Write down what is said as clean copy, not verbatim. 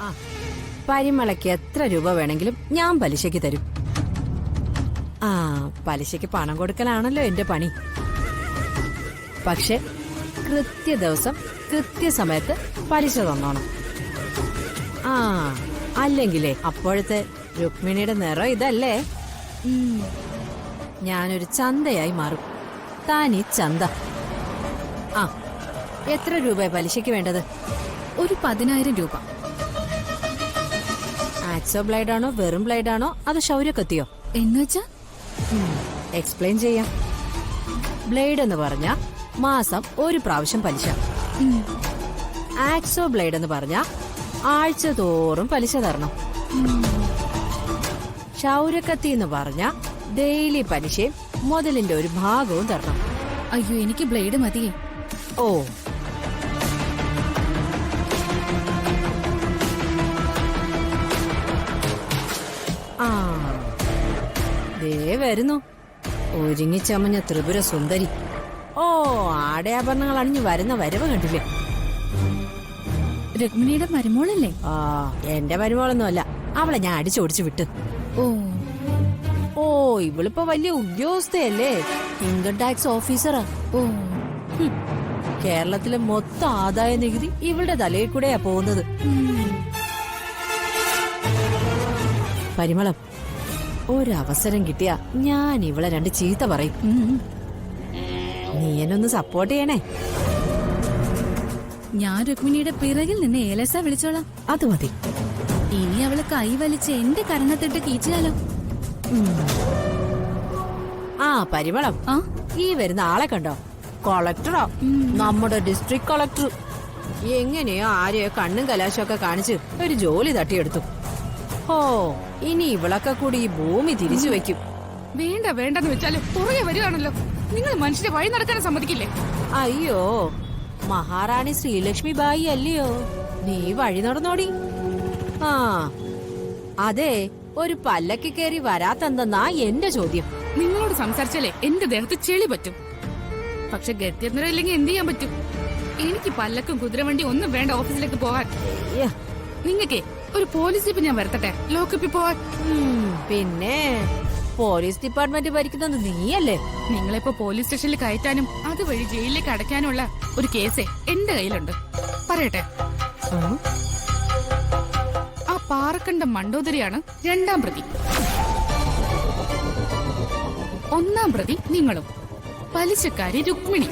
ആ, പരിമളയ്ക്ക് എത്ര രൂപ വേണമെങ്കിലും ഞാൻ പലിശയ്ക്ക് തരും. ആ, പലിശയ്ക്ക് പണം കൊടുക്കലാണല്ലോ എന്റെ പണി. പക്ഷെ കൃത്യ ദിവസം കൃത്യസമയത്ത് പലിശ തന്നോണം. ആ, അല്ലെങ്കിലേ അപ്പോഴത്തെ രുക്മിണിയുടെ നിറം ഇതല്ലേ, ഞാനൊരു ചന്തയായി മാറും. താനീ ചന്ത. ആ, എത്ര രൂപ പലിശയ്ക്ക് വേണ്ടത്? ഒരു 10,000 രൂപ. ആക്സോ ബ്ലേഡാണോ വെറും ബ്ലേഡാണോ അത് ശൗര്യക്കത്തിയോ? എന്നുവെച്ചാ എക്സ്പ്ലെയിൻ ചെയ്യാം. ബ്ലേഡ് എന്ന് പറഞ്ഞ മാസം ഒരു പ്രാവശ്യം പലിശ. ആക്സോ ബ്ലേഡ് എന്ന് പറഞ്ഞ ആഴ്ച തോറും പലിശ തരണം. ശൗര്യക്കത്തി എന്ന് പറഞ്ഞ ഡെയിലി പലിശയും മുതലിന്റെ ഒരു ഭാഗവും തരണം. അയ്യോ, എനിക്ക് ബ്ലേഡ് മതിയേ. ഓ, ആ, ദേ വരുന്നു ഒരുങ്ങിച്ചമഞ്ഞ ത്രിപുര സുന്ദരി. ഓ, ആടയാഭരണങ്ങൾ അണിഞ്ഞു വരുന്ന വരവ് കണ്ടില്ലേ? രുക്മിണിയുടെ മരുമോളല്ലേ? ആ, എന്റെ മരുമോളൊന്നും അല്ല, അവളെ ഞാൻ അടിച്ചോടിച്ചു വിട്ട്. ഓ ഓ, ഇവളിപ്പോ വലിയ ഉദ്യോഗസ്ഥയല്ലേ, ഇൻകം ടാക്സ് ഓഫീസറാ. ഓ, കേരളത്തിലെ മൊത്തം ആദായ നികുതി ഇവളുടെ തലയിൽ കൂടെയാ പോകുന്നത്. പരിമളം, ഒരവസരം കിട്ടിയ ഞാൻ ഇവളെ 2 ചീത്ത പറയും. നീ എന്നൊന്ന് സപ്പോർട്ട് ചെയ്യണേ. ഞാൻ രുക്മിണിയുടെ പിറകിൽ നിന്ന് ഏലസ വിളിച്ചോളാം. അത് മതി. ഇനി അവള് കൈ വലിച്ച് എന്റെ കരണത്തിട്ട് കീച്ചാലോ? ആ, പരിമളം, ആ, ഈ വരുന്ന ആളെ കണ്ടോ? കളക്ടറാ, നമ്മുടെ ഡിസ്ട്രിക്ട് കളക്ടർ. എങ്ങനെയോ ആരെയോ കണ്ണും കലാശമൊക്കെ കാണിച്ച് ഒരു ജോലി തട്ടിയെടുത്തു. ഓ, ഇനി ഇവളൊക്കെ കൂടി ഈ ഭൂമി തിരിച്ചു വെക്കും. വേണ്ട വേണ്ടെന്ന് വെച്ചാല് പുറകെ വരികയാണല്ലോ. നിങ്ങൾ മനുഷ്യരെ വഴി നടക്കാൻ സമ്മതിക്കില്ലേ? അയ്യോ, മഹാറാണി ശ്രീലക്ഷ്മി ബായി അല്ലയോ, നീ വഴി നടന്നോടി. ആ, അതെ, ഒരു പല്ലക്ക് കയറി വരാത്തെന്തെന്നാ എന്റെ ചോദ്യം. നിങ്ങളോട് സംസാരിച്ചാലേ എന്റെ ദേഹത്ത് ചെളി പറ്റും. പക്ഷെ ഗത്യന്തരം ഇല്ലെങ്കിൽ എന്ത് ചെയ്യാൻ പറ്റും? എനിക്ക് പല്ലക്കും കുതിരവണ്ടി ഒന്നും വേണ്ട ഓഫീസിലേക്ക് പോവാൻ. യ്യ, നിങ്ങൾക്കേ ഒരു പോലീസ് ജീപ്പ് ഞാൻ വരുത്തട്ടെ ലോക്കപ്പിൽ പോവാൻ? പിന്നെ പോലീസ് ഡിപ്പാർട്ട്മെന്റ് ഭരിക്കുന്നത് നീയല്ലേ? നിങ്ങളിപ്പോ പോലീസ് സ്റ്റേഷനിൽ കയറ്റാനും അതുവഴി ജയിലിലേക്ക് അടയ്ക്കാനുള്ള ഒരു കേസേ എന്റെ കയ്യിലുണ്ട്. പറയട്ടെ, ആ പാറക്കണ്ട മണ്ടോദരിയാണ് 2ാം പ്രതി. 1ാം പ്രതി നിങ്ങളും, പലിശക്കാരി രുക്മിണി.